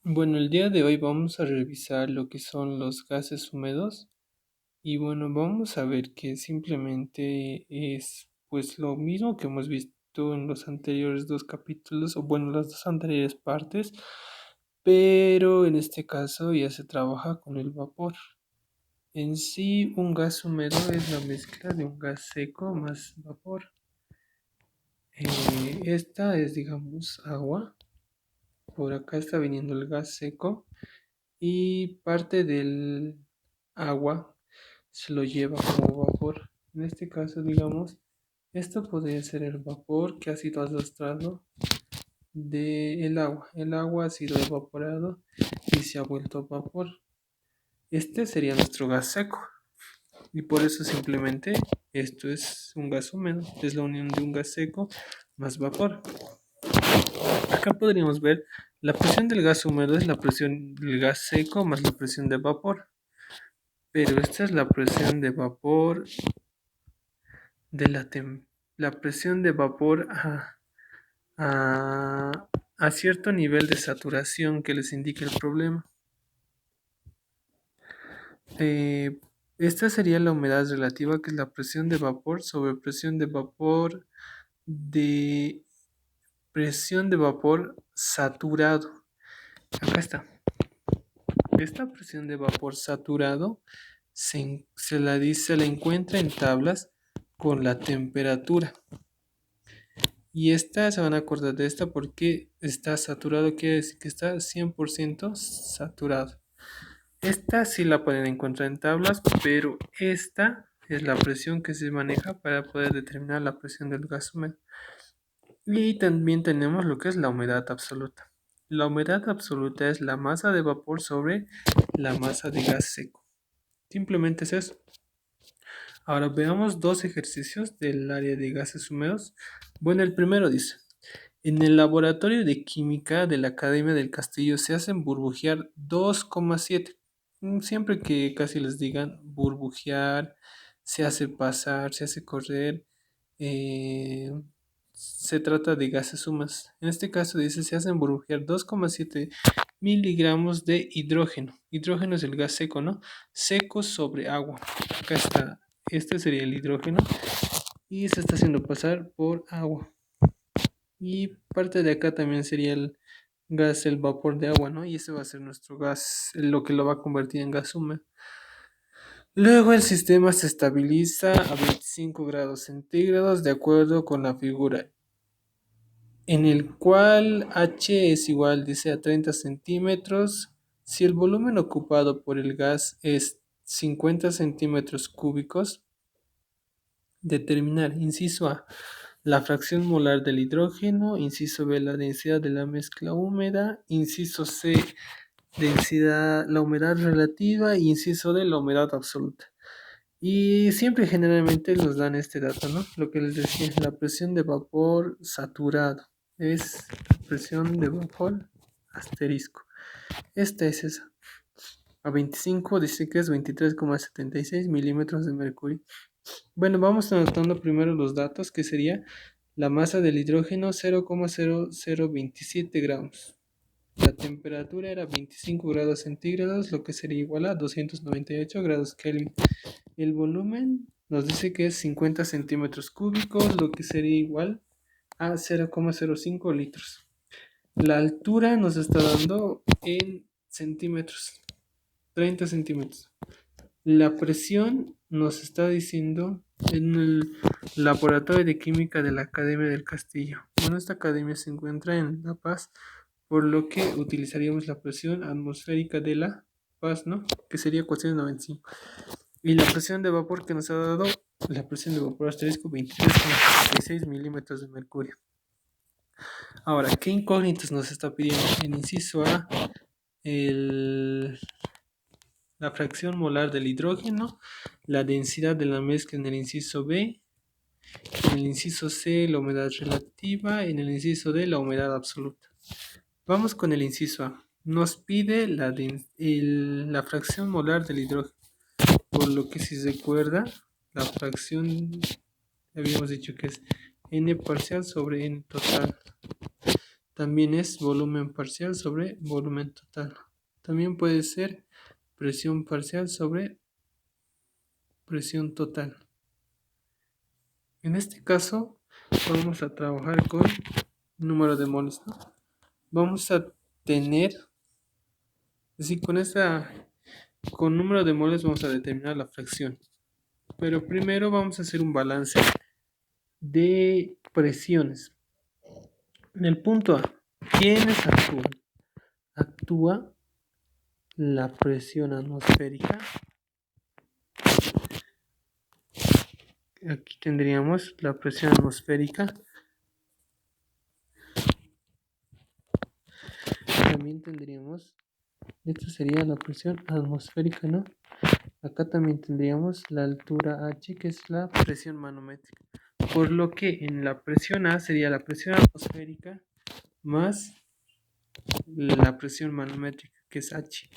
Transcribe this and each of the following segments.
Bueno, el día de hoy vamos a revisar lo que son los gases húmedos y bueno, vamos a ver que simplemente es pues lo mismo que hemos visto en los anteriores dos capítulos o bueno, las dos anteriores partes, pero en este caso ya se trabaja con el vapor. En sí, un gas húmedo es la mezcla de un gas seco más vapor. Esta es, digamos, agua. Por acá está viniendo el gas seco y parte del agua se lo lleva como vapor. En este caso, digamos, esto podría ser el vapor que ha sido arrastrado del agua. El agua ha sido evaporado y se ha vuelto vapor. Este sería nuestro gas seco y por eso simplemente esto es un gas húmedo. Es la unión de un gas seco más vapor. Acá podríamos ver la presión del gas húmedo es la presión del gas seco más la presión de vapor. Pero esta es la presión de vapor de la presión de vapor a, a cierto nivel de saturación que les indica el problema. Eh, Esta sería la humedad relativa, que es la presión de vapor sobre de presión de vapor saturado. Acá está. Esta presión de vapor saturado se la encuentra en tablas con la temperatura. Y esta se van a acordar de esta porque está saturado, quiere decir que está 100% saturado. Esta sí la pueden encontrar en tablas, pero esta es la presión que se maneja para poder determinar la presión del gas húmedo. Y también tenemos lo que es la humedad absoluta. La humedad absoluta es la masa de vapor sobre la masa de gas seco. Simplemente es eso. Ahora veamos dos ejercicios del área de gases húmedos. Bueno, el primero dice, en el laboratorio de química de la Academia del Castillo se hacen burbujear 2,7. Siempre que casi les digan burbujear, se hace pasar, se hace correr, eh, se trata de gases húmedos. En este caso dice se hacen burbujear 2,7 miligramos de hidrógeno. Hidrógeno es el gas seco, ¿no? Seco sobre agua. Acá está, este sería el hidrógeno y se está haciendo pasar por agua. Y parte de acá también sería el gas, el vapor de agua, ¿no? Y ese va a ser nuestro gas, lo que lo va a convertir en gas húmedo. Luego el sistema se estabiliza a 25 grados centígrados de acuerdo con la figura, en el cual H es igual, dice, a 30 centímetros. Si el volumen ocupado por el gas es 50 centímetros cúbicos, determinar, inciso A, la fracción molar del hidrógeno, inciso B, la densidad de la mezcla húmeda, inciso C, densidad, la humedad relativa, y inciso D, la humedad absoluta. Y siempre generalmente nos dan este dato, ¿no? Lo que les decía, la presión de vapor saturado es la presión de vapor asterisco. Esta es esa. A 25 dice que es 23,76 milímetros de mercurio. Bueno, vamos anotando primero los datos, que sería la masa del hidrógeno 0,0027 gramos. La temperatura era 25 grados centígrados, lo que sería igual a 298 grados Kelvin. El volumen nos dice que es 50 centímetros cúbicos, lo que sería igual a 0,05 litros. La altura nos está dando en centímetros, 30 centímetros. La presión nos está diciendo en el laboratorio de química de la Academia del Castillo. Bueno, esta academia se encuentra en La Paz, por lo que utilizaríamos la presión atmosférica de La Paz, ¿no? Que sería 495. Y la presión de vapor que nos ha dado, la presión de vapor asterisco 23,76 milímetros de mercurio. Ahora, ¿qué incógnitas nos está pidiendo? En inciso A, el la fracción molar del hidrógeno, la densidad de la mezcla en el inciso B, en el inciso C la humedad relativa, en el inciso D la humedad absoluta. Vamos con el inciso A. Nos pide la fracción molar del hidrógeno, por lo que si se recuerda, la fracción habíamos dicho que es N parcial sobre N total. también es volumen parcial sobre volumen total. También puede ser presión parcial sobre presión total. En este caso vamos a trabajar con número de moles, ¿no? Vamos a tener, así con número de moles vamos a determinar la fracción. Pero primero vamos a hacer un balance de presiones. En el punto A, ¿quiénes actúan? Actúa la presión atmosférica. Aquí tendríamos la presión atmosférica. También tendríamos, esta sería la presión atmosférica, ¿no? Acá también tendríamos la altura H, que es la presión manométrica. Por lo que en la presión A sería la presión atmosférica más la presión manométrica, que es H.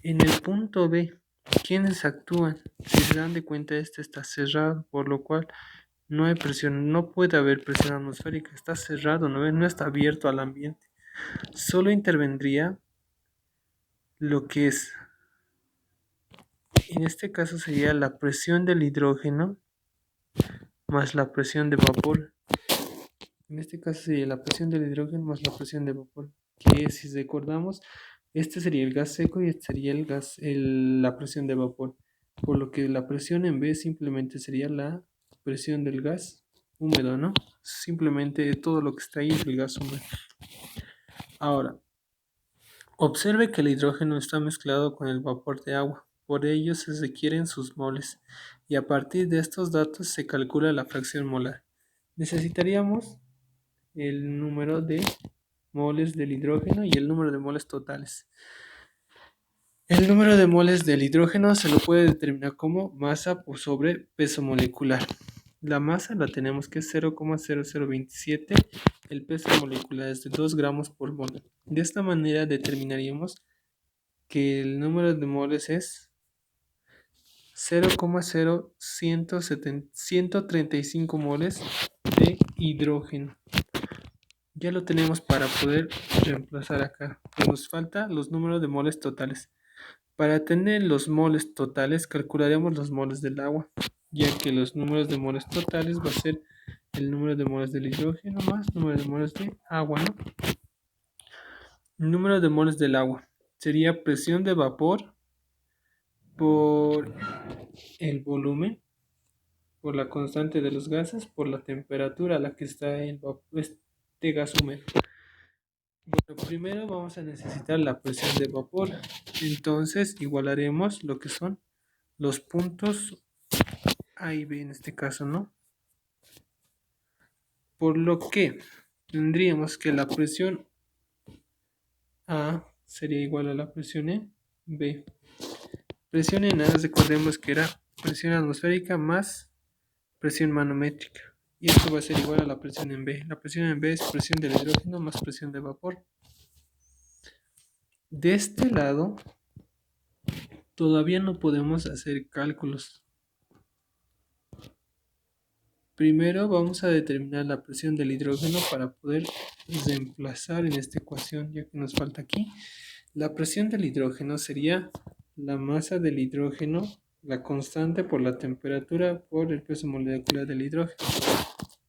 En el punto B, ¿quiénes actúan? Si se dan de cuenta, este está cerrado, por lo cual no hay presión, no puede haber presión atmosférica, está cerrado, no está abierto al ambiente. Solo intervendría lo que es, en este caso sería la presión del hidrógeno más la presión de vapor. En este caso sería la presión del hidrógeno más la presión de vapor, que si recordamos, este sería el gas seco y este sería la presión de vapor. Por lo que la presión en B simplemente sería la presión del gas húmedo, ¿no? Simplemente todo lo que está ahí es el gas húmedo. Ahora, observe que el hidrógeno está mezclado con el vapor de agua. Por ello se requieren sus moles. Y a partir de estos datos se calcula la fracción molar. Necesitaríamos el número de moles del hidrógeno y el número de moles totales. El número de moles del hidrógeno se lo puede determinar como masa por sobre peso molecular. La masa la tenemos que es 0,0027, el peso molecular es de 2 gramos por mol. De esta manera determinaríamos que el número de moles es 0,0135 moles de hidrógeno. Ya lo tenemos para poder reemplazar acá. Nos falta los números de moles totales. Para tener los moles totales, calcularemos los moles del agua, ya que los números de moles totales va a ser el número de moles del hidrógeno más número de moles de agua, ¿no? El número de moles del agua sería presión de vapor por el volumen, por la constante de los gases, por la temperatura a la que está este gas húmedo. Bueno, primero vamos a necesitar la presión de vapor. Entonces igualaremos lo que son los puntos A y B en este caso, ¿no? Por lo que tendríamos que la presión A sería igual a la presión en B. Presión en A, recordemos que era presión atmosférica más presión manométrica. Y esto va a ser igual a la presión en B. La presión en B es presión del hidrógeno más presión de vapor. De este lado, todavía no podemos hacer cálculos. Primero vamos a determinar la presión del hidrógeno para poder reemplazar en esta ecuación, ya que nos falta aquí. La presión del hidrógeno sería la masa del hidrógeno, la constante por la temperatura por el peso molecular del hidrógeno.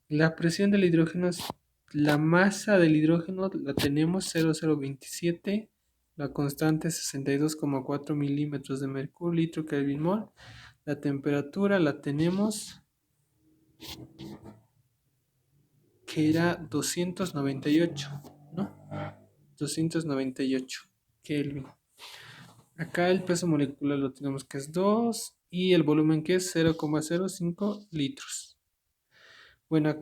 La presión del hidrógeno es la masa del hidrógeno, la tenemos 0,027, la constante 62,4 milímetros de mercurio, litro Kelvin mol. La temperatura la tenemos que era 298, ¿no? 298 Kelvin. Acá el peso molecular lo tenemos que es 2 y el volumen que es 0,05 litros. Bueno,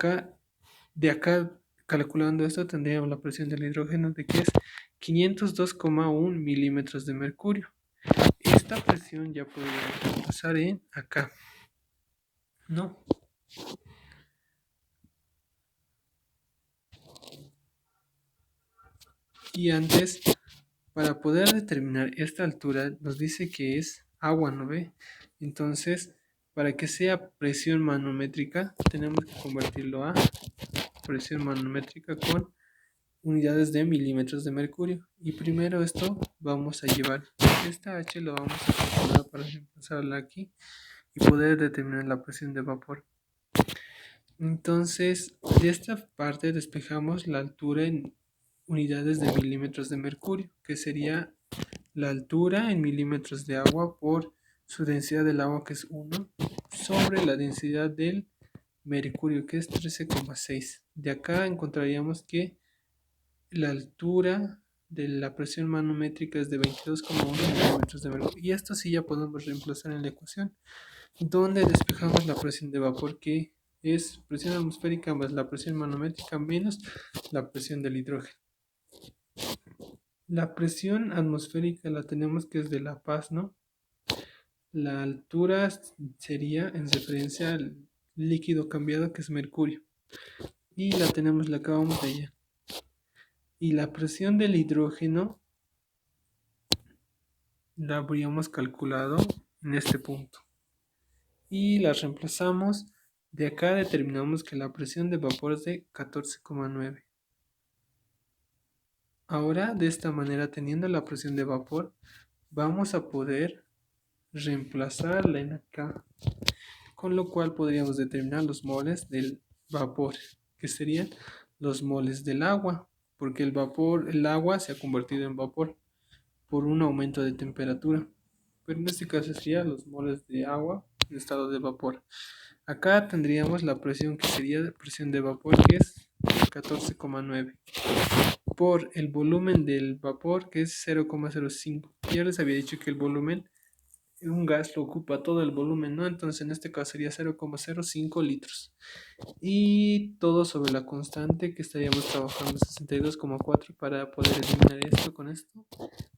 de acá calculando esto tendríamos la presión del hidrógeno de que es 502,1 milímetros de mercurio. Esta presión ya podríamos pasar en acá, ¿no? Y antes, para poder determinar esta altura, nos dice que es agua, ¿no ve? Entonces, para que sea presión manométrica, tenemos que convertirlo a presión manométrica con unidades de milímetros de mercurio. Y primero esto vamos a llevar, esta H lo vamos a calcular para reemplazarla aquí y poder determinar la presión de vapor. Entonces, de esta parte despejamos la altura en unidades de milímetros de mercurio, que sería la altura en milímetros de agua por su densidad del agua, que es 1, sobre la densidad del mercurio, que es 13,6. De acá encontraríamos que la altura de la presión manométrica es de 22,1 milímetros de mercurio. Y esto sí ya podemos reemplazar en la ecuación, donde despejamos la presión de vapor, que es presión atmosférica más la presión manométrica menos la presión del hidrógeno. La presión atmosférica la tenemos que es de La Paz, ¿no? La altura sería en referencia al líquido cambiado, que es mercurio. Y la tenemos, la acabamos de allá. Y la presión del hidrógeno la habríamos calculado en este punto. Y la reemplazamos. De acá determinamos que la presión de vapor es de 14,9. Ahora, de esta manera, teniendo la presión de vapor, vamos a poder reemplazarla en acá, con lo cual podríamos determinar los moles del vapor, que serían los moles del agua, porque el agua se ha convertido en vapor por un aumento de temperatura, pero en este caso serían los moles de agua en estado de vapor. Acá tendríamos la presión, que sería presión de vapor, que es 14,9, por el volumen del vapor, que es 0,05. Ya les había dicho que el volumen, un gas lo ocupa todo el volumen, ¿no? Entonces en este caso sería 0,05 litros. Y todo sobre la constante, que estaríamos trabajando 62,4 para poder eliminar esto con esto,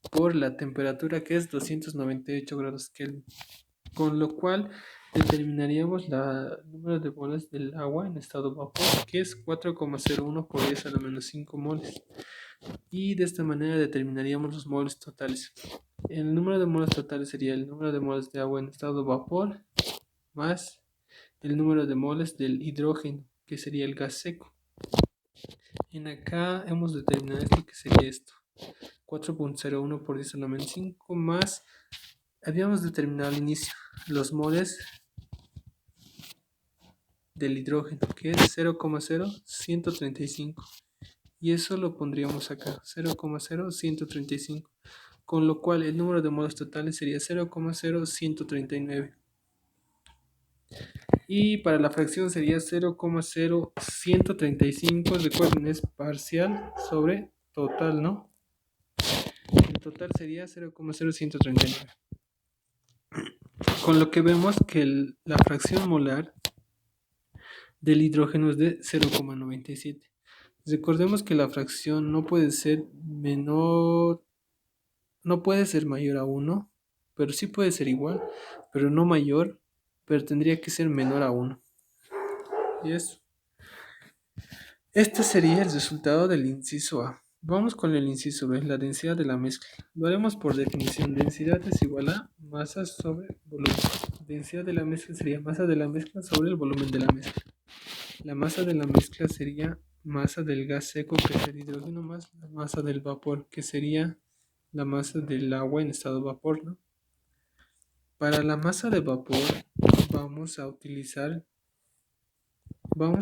por la temperatura, que es 298 grados Kelvin. Con lo cual determinaríamos el número de moles del agua en estado vapor, que es 4,01 por 10 a la menos 5 moles. Y de esta manera determinaríamos los moles totales. El número de moles totales sería el número de moles de agua en estado vapor más el número de moles del hidrógeno, que sería el gas seco. En acá hemos determinado esto, que sería esto, 4,01 por 10 a la menos 5, más habíamos determinado al inicio los moles del hidrógeno, que es 0,0135, y eso lo pondríamos acá, 0,0135, con lo cual el número de moles totales sería 0,0139. Y para la fracción sería 0,0135, recuerden, es parcial sobre total, ¿no? El total sería 0,0139. Con lo que vemos que la fracción molar del hidrógeno es de 0,97. Recordemos que la fracción no puede ser menor, no puede ser mayor a 1, pero sí puede ser igual, pero no mayor, pero tendría que ser menor a 1. Y eso. Este sería el resultado del inciso A. Vamos con el inciso B, la densidad de la mezcla. Lo haremos por definición. Densidad es igual a masa sobre volumen. Densidad de la mezcla sería masa de la mezcla sobre el volumen de la mezcla. La masa de la mezcla sería masa del gas seco, que es el hidrógeno, más la masa del vapor, que sería la masa del agua en estado de vapor, ¿no? Para la masa de vapor vamos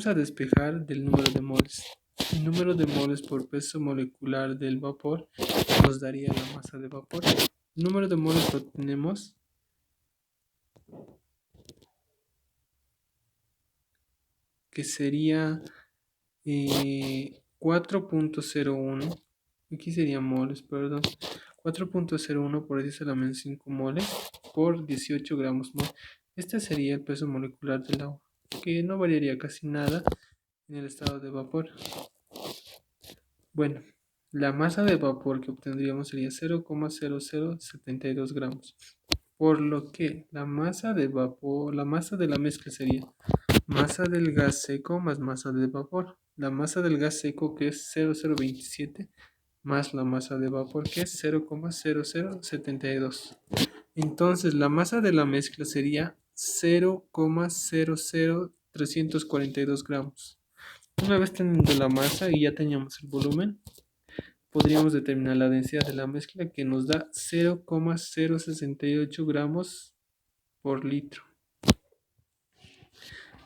a despejar del número de moles. El número de moles por peso molecular del vapor nos daría la masa de vapor. El número de moles lo tenemos que sería 4,01. Aquí sería moles, perdón. 4,01 por 10 a la menos 5 moles por 18 gramos mol. Este sería el peso molecular del agua, que no variaría casi nada en el estado de vapor. Bueno, la masa de vapor que obtendríamos sería 0,0072 gramos. Por lo que la masa de vapor, la masa de la mezcla sería masa del gas seco más masa de vapor. La masa del gas seco, que es 0,027, más la masa de vapor, que es 0,0072. Entonces la masa de la mezcla sería 0,00342 gramos. Una vez teniendo la masa y ya teníamos el volumen, podríamos determinar la densidad de la mezcla, que nos da 0,068 gramos por litro.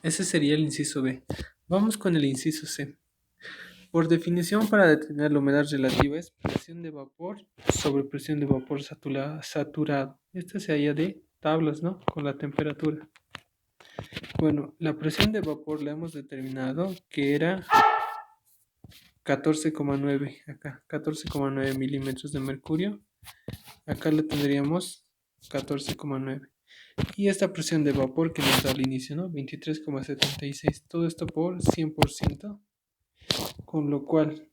Ese sería el inciso B. Vamos con el inciso C. Por definición, para determinar la humedad relativa es presión de vapor sobre presión de vapor saturado. Esta se halla de tablas, ¿no? Con la temperatura. Bueno, la presión de vapor la hemos determinado que era 14,9, acá, 14,9 milímetros de mercurio. Acá le tendríamos 14,9. Y esta presión de vapor que nos da al inicio, ¿no? 23,76. Todo esto por 100%. Con lo cual,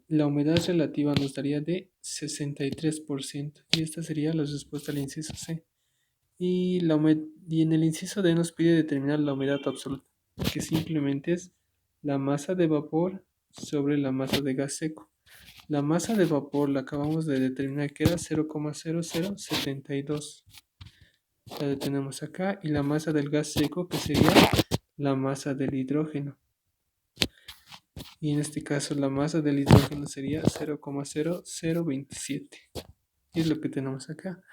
la humedad relativa nos daría de 63%. Y esta sería la respuesta al inciso C. Y en el inciso D nos pide determinar la humedad absoluta, que simplemente es la masa de vapor sobre la masa de gas seco. La masa de vapor la acabamos de determinar que era 0,0072. La detenemos acá. Y la masa del gas seco, que sería la masa del hidrógeno. Y en este caso la masa del hidrógeno sería 0,0027. Y es lo que tenemos acá.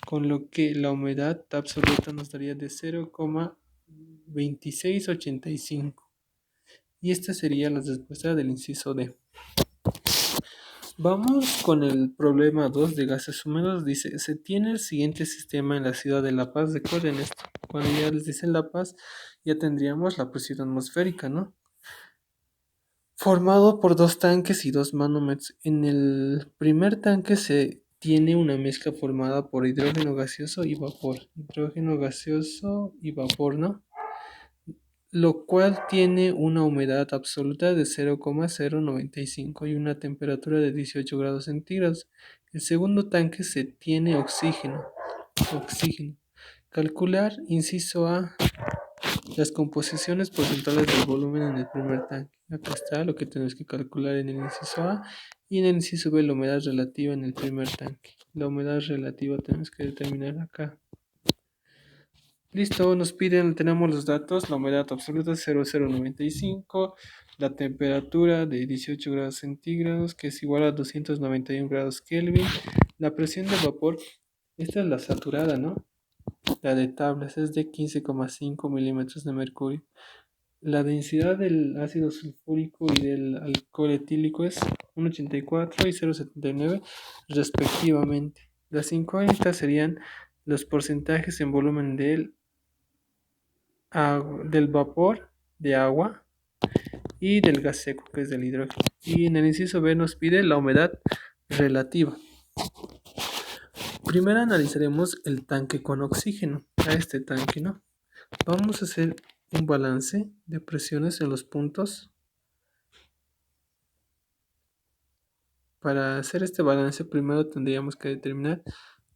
Con lo que la humedad absoluta nos daría de 0,2685. Y esta sería la respuesta del inciso D. Vamos con el problema 2 de gases húmedos. Dice, se tiene el siguiente sistema en la ciudad de La Paz. Recuerden esto. Cuando ya les dicen La Paz, ya tendríamos la presión atmosférica, ¿no? Formado por 2 tanques y 2 manómetros. En el primer tanque se tiene una mezcla formada por hidrógeno gaseoso y vapor. Hidrógeno gaseoso y vapor, ¿no? Lo cual tiene una humedad absoluta de 0,095 y una temperatura de 18 grados centígrados. El segundo tanque se tiene oxígeno. Calcular, inciso A, las composiciones porcentuales del volumen en el primer tanque. Acá está lo que tenemos que calcular en el inciso A, y en el inciso B la humedad relativa en el primer tanque. La humedad relativa tenemos que determinar acá. Listo, nos piden, tenemos los datos, la humedad absoluta es 0,095, la temperatura de 18 grados centígrados, que es igual a 291 grados Kelvin, la presión de vapor, esta es la saturada, ¿no? La de tablas es de 15,5 milímetros de mercurio. La densidad del ácido sulfúrico y del alcohol etílico es 1,84 y 0,79 respectivamente. Las incógnitas serían los porcentajes en volumen del vapor de agua y del gas seco, que es del hidrógeno. Y en el inciso B nos pide la humedad relativa. Primero analizaremos el tanque con oxígeno. A este tanque, ¿no? Vamos a hacer un balance de presiones en los puntos. Para hacer este balance, primero tendríamos que determinar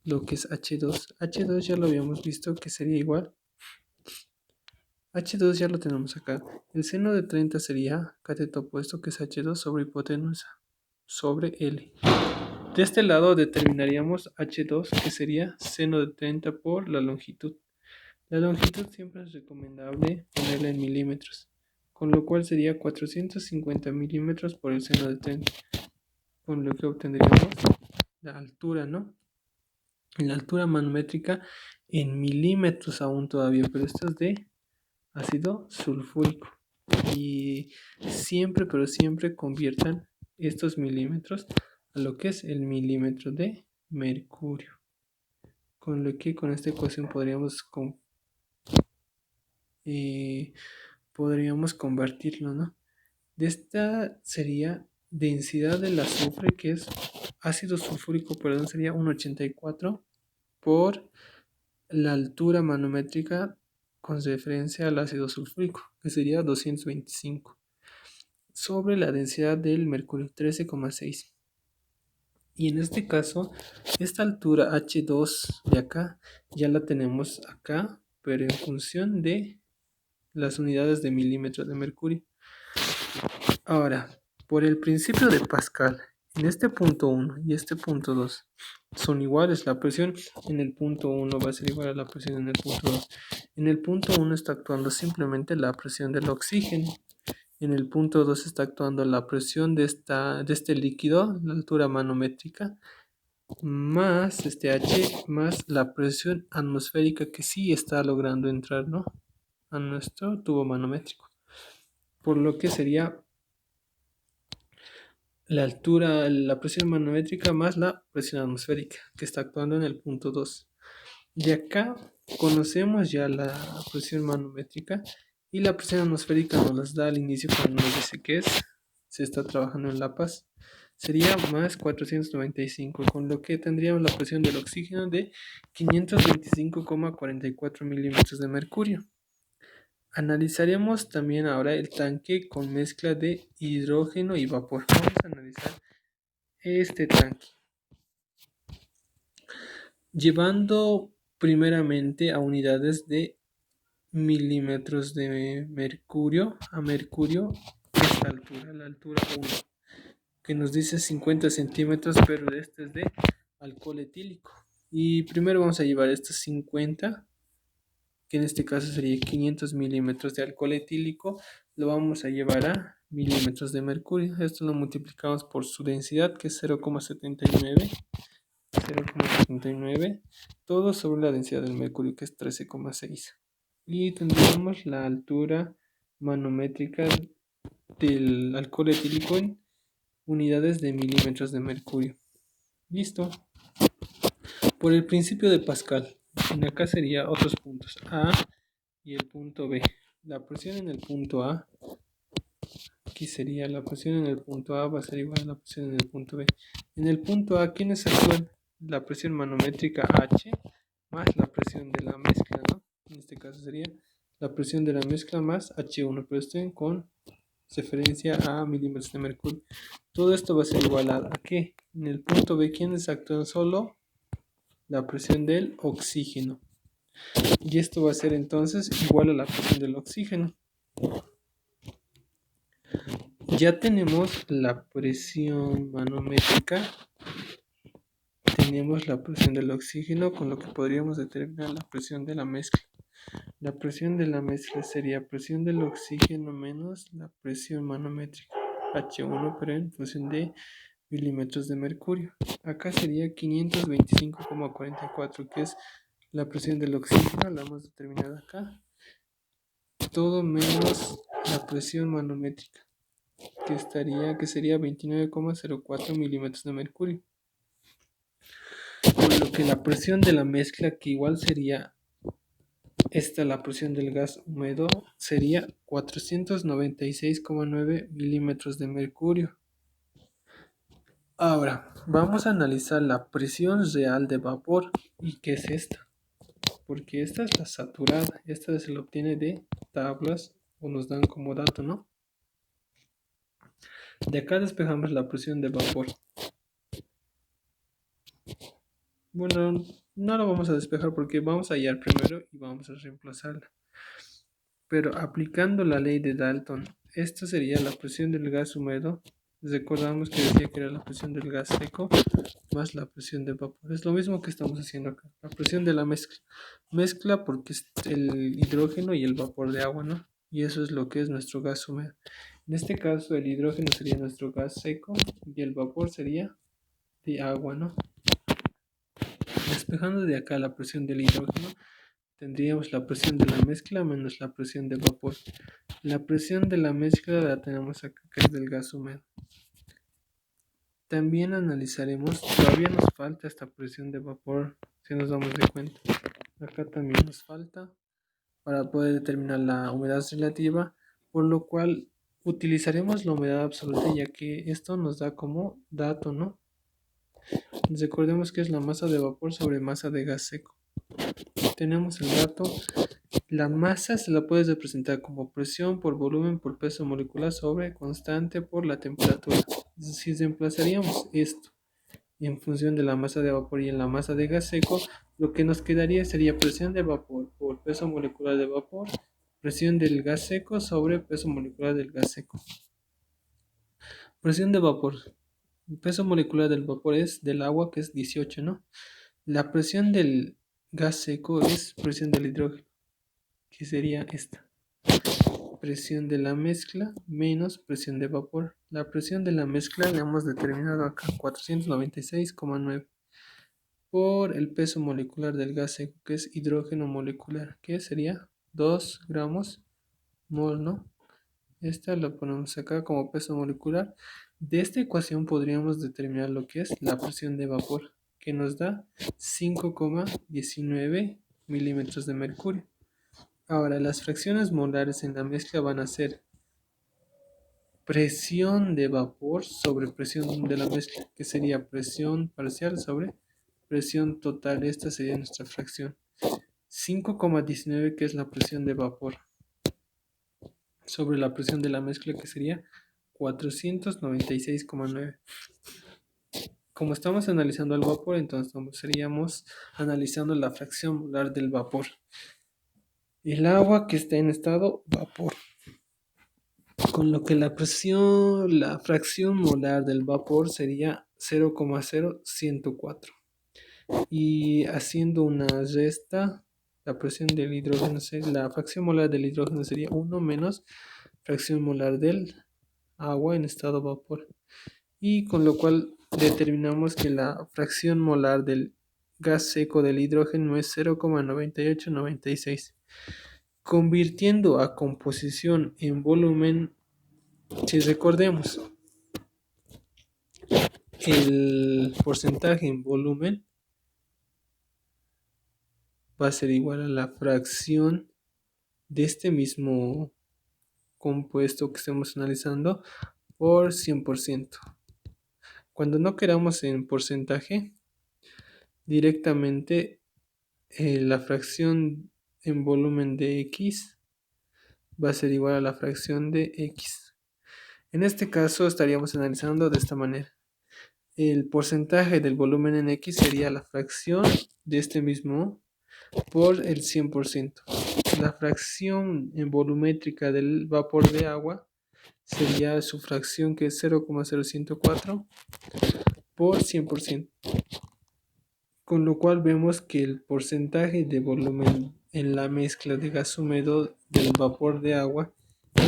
lo que es H2. H2 ya lo habíamos visto que sería igual. H2 ya lo tenemos acá. El seno de 30 sería cateto opuesto, que es H2 sobre hipotenusa sobre L. De este lado determinaríamos H2, que sería seno de 30 por la longitud. La longitud siempre es recomendable ponerla en milímetros, con lo cual sería 450 milímetros por el seno de 30, con lo que obtendríamos la altura, ¿no? La altura manométrica en milímetros aún todavía, pero esto es de ácido sulfúrico. Y siempre, pero siempre conviertan estos milímetros a lo que es el milímetro de mercurio. Con lo que con esta ecuación podríamos convertirlo, ¿no? De esta sería densidad del azufre, que es ácido sulfúrico, perdón, sería 1,84 por la altura manométrica con referencia al ácido sulfúrico, que sería 225, sobre la densidad del mercurio, 13,6. Y en este caso, esta altura H2 de acá, ya la tenemos acá, pero en función de las unidades de milímetros de mercurio. Ahora, por el principio de Pascal, en este punto 1 y este punto 2 son iguales. La presión en el punto 1 va a ser igual a la presión en el punto 2. En el punto 1 está actuando simplemente la presión del oxígeno. En el punto 2 está actuando la presión de este líquido, la altura manométrica, más este H, más la presión atmosférica que sí está logrando entrar, ¿no?, a nuestro tubo manométrico. Por lo que sería la altura, la presión manométrica más la presión atmosférica que está actuando en el punto 2. De acá conocemos ya la presión manométrica y la presión atmosférica nos las da al inicio cuando nos dice que se está trabajando en La Paz. Sería más 495, con lo que tendríamos la presión del oxígeno de 525,44 milímetros de mercurio. Analizaremos también ahora el tanque con mezcla de hidrógeno y vapor. Vamos a analizar este tanque, llevando primeramente a unidades de milímetros de mercurio, a mercurio, esta altura, la altura 1, que nos dice 50 centímetros, pero este es de alcohol etílico. Y primero vamos a llevar estos 50, que en este caso sería 500 milímetros de alcohol etílico, lo vamos a llevar a milímetros de mercurio. Esto lo multiplicamos por su densidad, que es 0,79, todo sobre la densidad del mercurio, que es 13,6. Y tendríamos la altura manométrica del alcohol etílico en unidades de milímetros de mercurio. Listo. Por el principio de Pascal, en acá sería otros puntos A y el punto B. La presión en el punto A, aquí sería la presión en el punto A va a ser igual a la presión en el punto B. En el punto A, ¿quiénes actúan? La presión manométrica H más la presión de la mezcla, ¿no? En este caso sería la presión de la mezcla más H1, pero estén con referencia a milímetros de mercurio. Todo esto va a ser igual a ¿qué? En el punto B, ¿quiénes actúan? Solo la presión del oxígeno. Y esto va a ser entonces igual a la presión del oxígeno. Ya tenemos la presión manométrica, tenemos la presión del oxígeno, con lo que podríamos determinar la presión de la mezcla. La presión de la mezcla sería presión del oxígeno menos la presión manométrica H1, pero en función de milímetros de mercurio. Acá sería 525,44, que es la presión del oxígeno, la hemos determinado acá. Todo menos la presión manométrica, que sería 29,04 milímetros de mercurio. Por lo que la presión de la mezcla, que igual sería la presión del gas húmedo, sería 496,9 milímetros de mercurio. Ahora, vamos a analizar la presión real de vapor. ¿Y qué es esta? Porque esta es la saturada. Esta se la obtiene de tablas o nos dan como dato, ¿no? De acá despejamos la presión de vapor. Bueno, no la vamos a despejar porque vamos a hallar primero y vamos a reemplazarla. Pero aplicando la ley de Dalton, esta sería la presión del gas húmedo. Recordamos que decía que era la presión del gas seco más la presión de vapor. Es lo mismo que estamos haciendo acá. La presión de la mezcla. Mezcla porque es el hidrógeno y el vapor de agua, ¿no? Y eso es lo que es nuestro gas húmedo. En este caso el hidrógeno sería nuestro gas seco y el vapor sería de agua, ¿no? Despejando de acá la presión del hidrógeno, tendríamos la presión de la mezcla menos la presión de vapor. La presión de la mezcla la tenemos acá, que es del gas húmedo. También analizaremos, todavía nos falta esta presión de vapor, si nos damos de cuenta. Acá también nos falta para poder determinar la humedad relativa, por lo cual utilizaremos la humedad absoluta, ya que esto nos da como dato, ¿no? Recordemos que es la masa de vapor sobre masa de gas seco. Tenemos el dato. La masa se la puedes representar como presión por volumen por peso molecular sobre constante por la temperatura. Si reemplazaríamos esto en función de la masa de vapor y en la masa de gas seco, lo que nos quedaría sería presión de vapor por peso molecular de vapor, presión del gas seco sobre peso molecular del gas seco. Presión de vapor. El peso molecular del vapor es del agua, que es 18, ¿no? La presión del gas seco es presión del hidrógeno, que sería esta. presión de la mezcla menos presión de vapor. La presión de la mezcla la hemos determinado acá 496,9 por el peso molecular del gas seco, que es hidrógeno molecular, que sería 2 gramos mol, ¿no? Esta la ponemos acá como peso molecular. De esta ecuación podríamos determinar lo que es la presión de vapor, que nos da 5,19 milímetros de mercurio. Ahora, las fracciones molares en la mezcla van a ser presión de vapor sobre presión de la mezcla, que sería presión parcial sobre presión total. Esta sería nuestra fracción. 5,19, que es la presión de vapor, sobre la presión de la mezcla, que sería 496,9. Como estamos analizando el vapor, entonces estaríamos analizando la fracción molar del vapor. El agua que está en estado vapor. Con lo que la fracción molar del vapor sería 0,0104. Y haciendo una resta, la presión del hidrógeno, la fracción molar del hidrógeno sería 1 menos fracción molar del agua en estado vapor. Y con lo cual determinamos que la fracción molar del gas seco del hidrógeno es 0,9896. Convirtiendo a composición en volumen, si recordemos, el porcentaje en volumen va a ser igual a la fracción de este mismo compuesto que estamos analizando por 100%. Cuando no queramos en porcentaje, directamente la fracción en volumen de X va a ser igual a la fracción de X. En este caso estaríamos analizando de esta manera. El porcentaje del volumen en X sería la fracción de este mismo por el 100%. La fracción en volumétrica del vapor de agua sería su fracción, que es 0,0104 por 100%. Con lo cual vemos que el porcentaje de volumen en la mezcla de gas húmedo del vapor de agua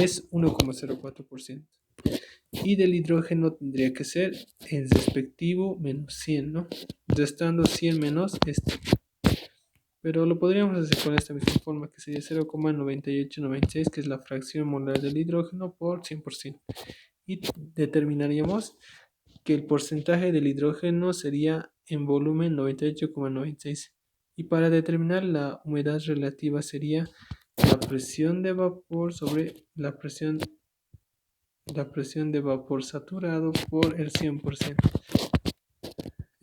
es 1,04%. Y del hidrógeno tendría que ser el respectivo menos 100, ¿no? Restando 100 menos este. Pero lo podríamos hacer con esta misma forma, que sería 0,9896, que es la fracción molar del hidrógeno por 100%. Y determinaríamos que el porcentaje del hidrógeno sería en volumen 98,96. Y para determinar la humedad relativa sería la presión de vapor sobre la presión de vapor saturado por el 100%.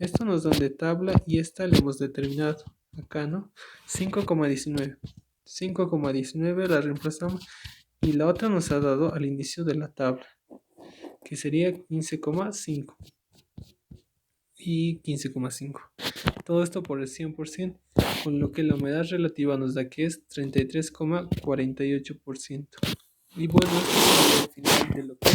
Esto nos da de tabla y esta la hemos determinado acá, ¿no? 5,19. 5,19 la reemplazamos y la otra nos ha dado al inicio de la tabla, que sería 15,5 y 15,5. Todo esto por el 100%, con lo que la humedad relativa nos da que es 33,48%. Y bueno, esto es el final de lo que es